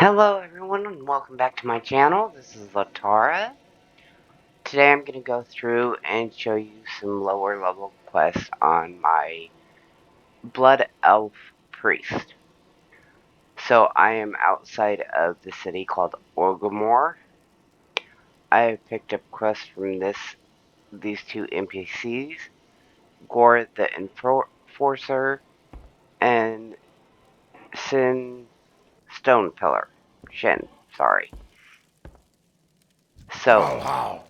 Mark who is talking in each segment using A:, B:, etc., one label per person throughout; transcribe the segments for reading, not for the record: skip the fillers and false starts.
A: Hello everyone and welcome back to my channel. This is Latara. Today I'm going to go through and show you some lower level quests on my Blood Elf Priest. So I am outside of the city called Orgrimmar. I have picked up quests from these two NPCs, Gore the Enforcer and Sin Stonepillar. Shin, sorry. So
B: How?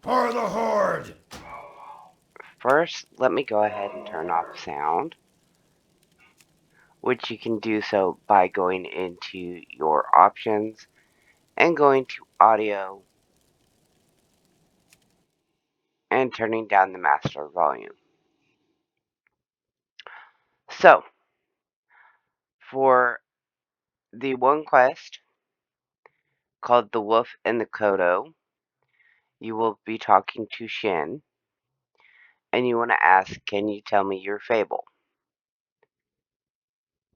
B: For the Horde!
A: first, let me go ahead and turn off sound, which you can do so by going into your options and going to audio and turning down the master volume. So, for the one quest called The Wolf and the Kodo, you will be talking to Shin, and you want to ask, can you tell me your fable?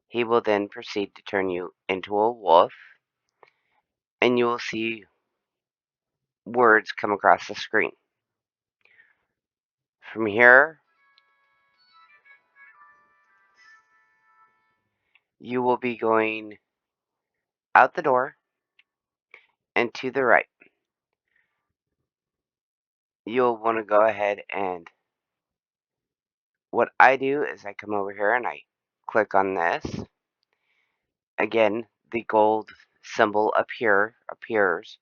A: He will then proceed to turn you into a wolf, and you will see words come across the screen. From here, you will be going out the door and to the right. You'll want to go ahead and what I do is I come over here and I click on this. Again, the gold symbol up here appears,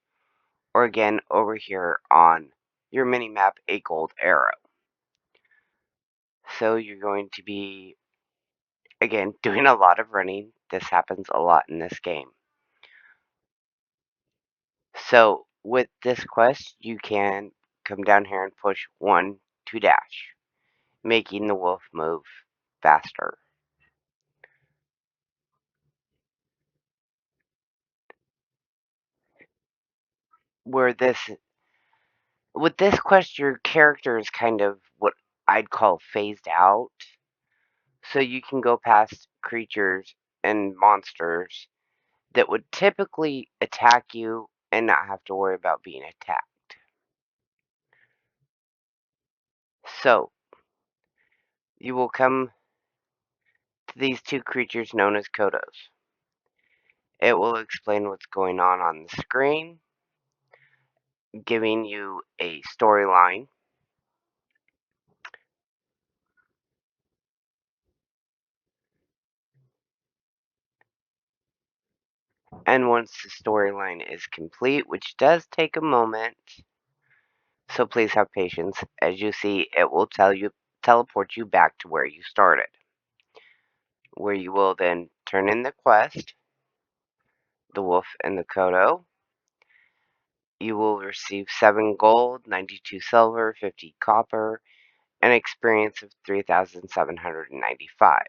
A: or again over here on your mini map, a gold arrow. So you're going to be, again, doing a lot of running. This happens a lot in this game. So with this quest, you can come down here and push 1 to dash, making the wolf move faster. Where this With this quest, your character is kind of what I'd call phased out. So you can go past creatures and monsters that would typically attack you and not have to worry about being attacked. So you will come to these two creatures known as Kodos. It will explain what's going on the screen, giving you a storyline. And once the storyline is complete, which does take a moment, so please have patience. As you see, it will teleport you back to where you started, where you will then turn in the quest, the wolf and the Kodo. You will receive 7 gold, 92 silver, 50 copper, and experience of 3,795.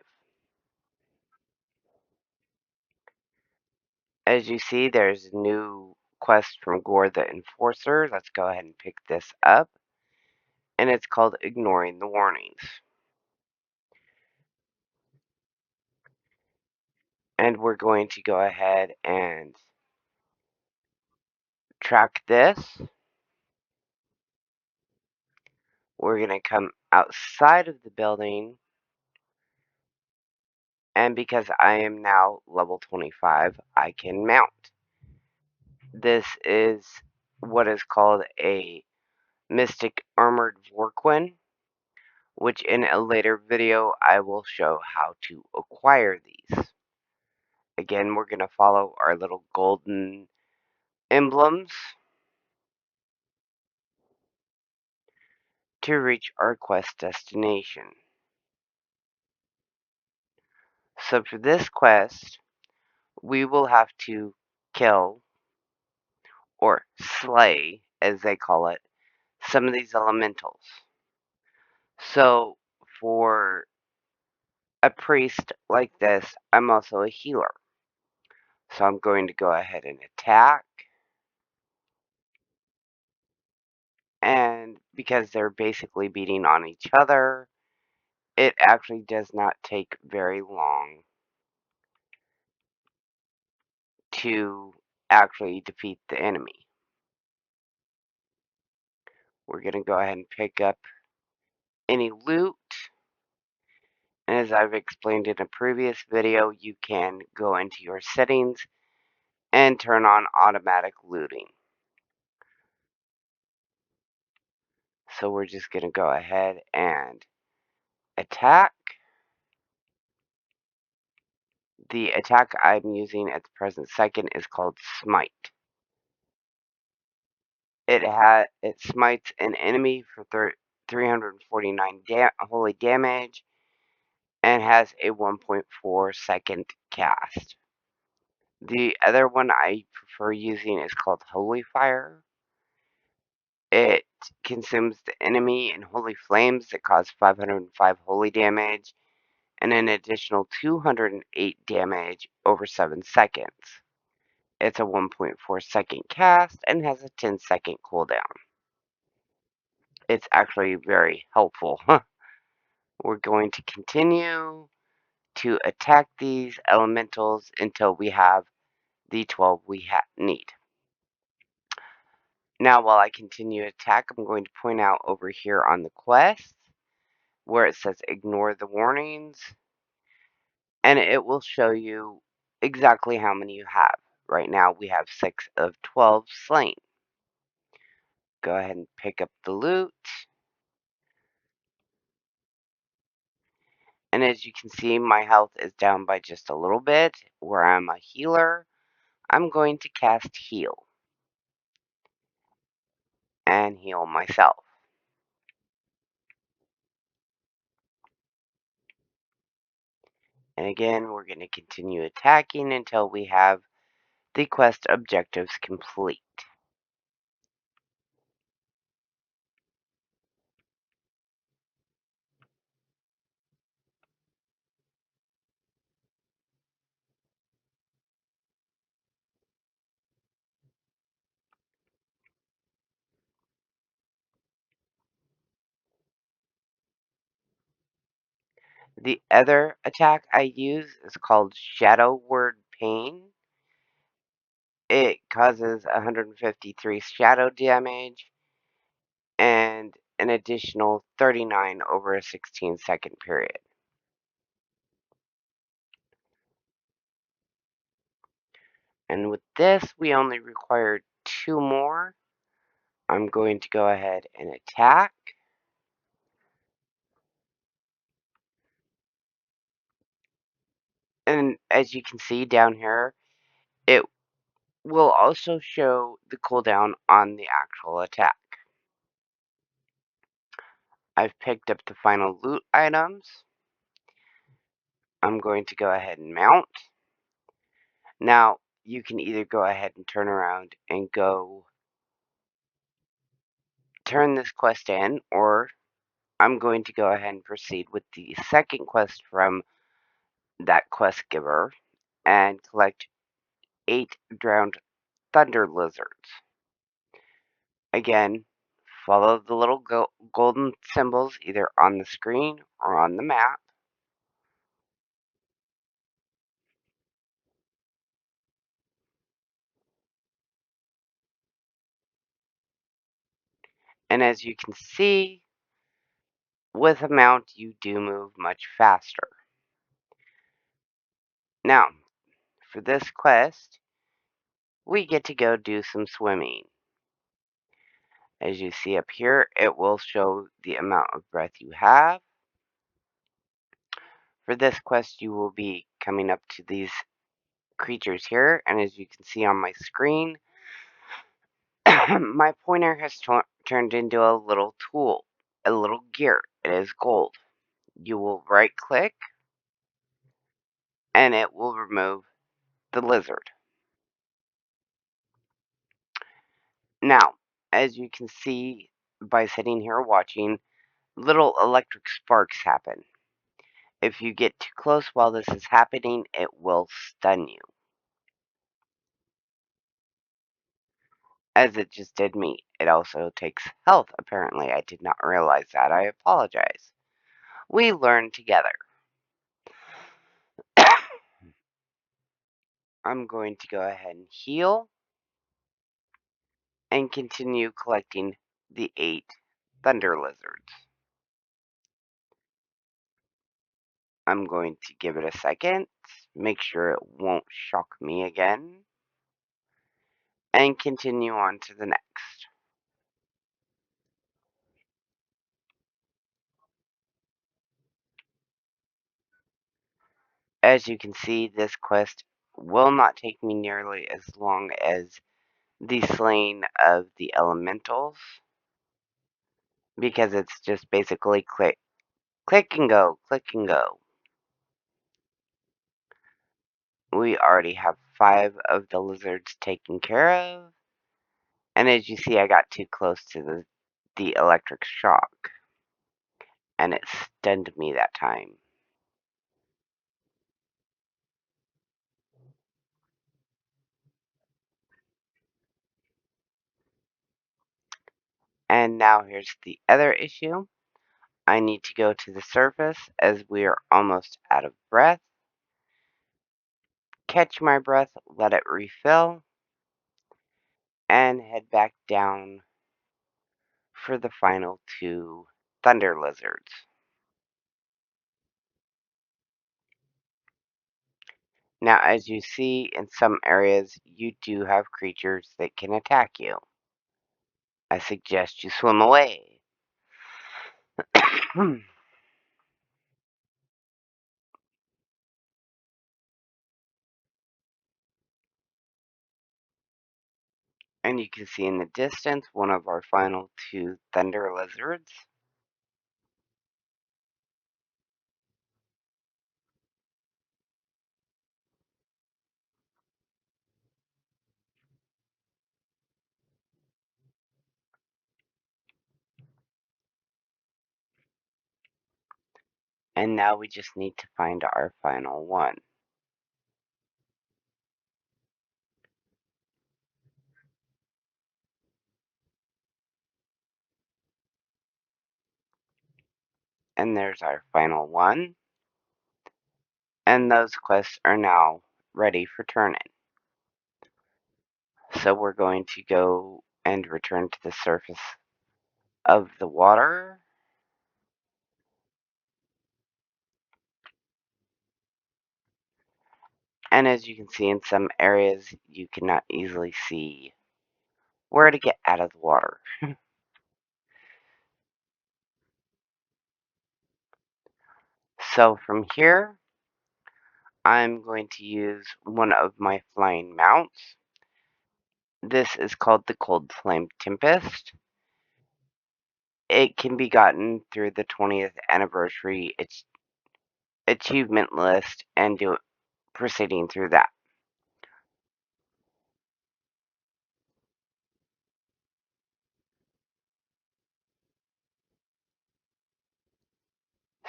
A: As you see, there's a new quest from Gore the Enforcer. Let's go ahead and pick this up, and it's called Ignoring the Warnings. And we're going to go ahead and track this. We're going to come outside of the building, and because I am now level 25, I can mount. This is what is called a Mystic Armored Vorquin, which in a later video I will show how to acquire these. Again, we're going to follow our little golden emblems to reach our quest destination. So for this quest, we will have to kill, or slay as they call it, some of these elementals. So for a priest like this, I'm also a healer. So I'm going to go ahead and attack. And because they're basically beating on each other, it actually does not take very long to actually defeat the enemy. We're going to go ahead and pick up any loot. And as I've explained in a previous video, you can go into your settings and turn on automatic looting. So we're just going to go ahead and attack. The attack I'm using at the present second is called Smite. It smites an enemy for 349 holy damage and has a 1.4 second cast. The other one I prefer using is called Holy Fire. It consumes the enemy in holy flames that cause 505 holy damage and an additional 208 damage over 7 seconds. It's a 1.4 second cast and has a 10-second cooldown. It's actually very helpful. We're going to continue to attack these elementals until we have the 12 we need. Now, while I continue to attack, I'm going to point out over here on the quest where it says ignore the warnings, and it will show you exactly how many you have. Right now, we have 6 of 12 slain. Go ahead and pick up the loot. And as you can see, my health is down by just a little bit. Where I'm a healer, I'm going to cast heal and heal myself. And again, we're going to continue attacking until we have the quest objectives complete. The other attack I use is called Shadow Word Pain. It causes 153 shadow damage and an additional 39 over a 16-second period. And with this, we only require 2 more. I'm going to go ahead and attack. And as you can see down here, it will also show the cooldown on the actual attack. I've picked up the final loot items. I'm going to go ahead and mount. Now, you can either go ahead and turn around and go turn this quest in, or I'm going to go ahead and proceed with the second quest from that quest giver and collect 8 drowned thunder lizards. Again, follow the little golden symbols either on the screen or on the map. And as you can see, with a mount, you do move much faster. Now, for this quest, we get to go do some swimming. As you see up here, it will show the amount of breath you have. For this quest, you will be coming up to these creatures here, and as you can see on my screen, my pointer has turned into a little tool, a little gear. It is gold. You will right click, and it will remove the lizard. Now, as you can see by sitting here watching, little electric sparks happen. If you get too close while this is happening, it will stun you. As it just did me. It also takes health, apparently. I did not realize that. I apologize. We learn together. I'm going to go ahead and heal and continue collecting the 8 thunder lizards. I'm going to give it a second, make sure it won't shock me again, and continue on to the next. As you can see, this quest will not take me nearly as long as the slaying of the elementals, because it's just basically click and go, click and go. We already have 5 of the lizards taken care of, and as you see, I got too close to the electric shock, and it stunned me that time. And now here's the other issue. I need to go to the surface as we are almost out of breath. Catch my breath, let it refill, and head back down for the final 2 thunder lizards. Now, as you see, in some areas, you do have creatures that can attack you. I suggest you swim away. And you can see in the distance one of our final 2 thunder lizards. And now we just need to find our final one. And there's our final one. And those quests are now ready for turn-in. So we're going to go and return to the surface of the water. And as you can see, in some areas, you cannot easily see where to get out of the water. So from here, I'm going to use one of my flying mounts. This is called the Cold Flame Tempest. It can be gotten through the 20th anniversary achievement list and proceeding through that.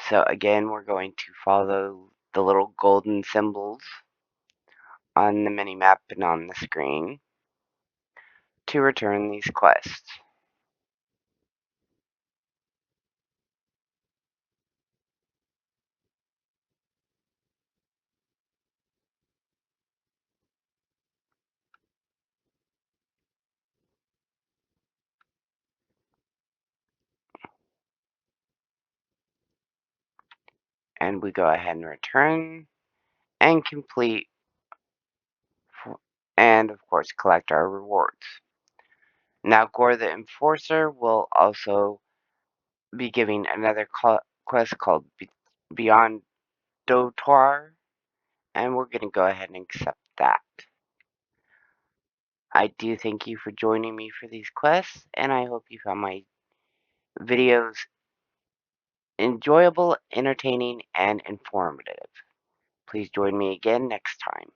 A: So again, we're going to follow the little golden symbols on the mini-map and on the screen to return these quests. And we go ahead and return and complete, and of course collect our rewards. Now Gore the Enforcer will also be giving another quest called Beyond Dotar, and we're going to go ahead and accept that. I do thank you for joining me for these quests, and I hope you found my videos enjoyable, entertaining, and informative. Please join me again next time.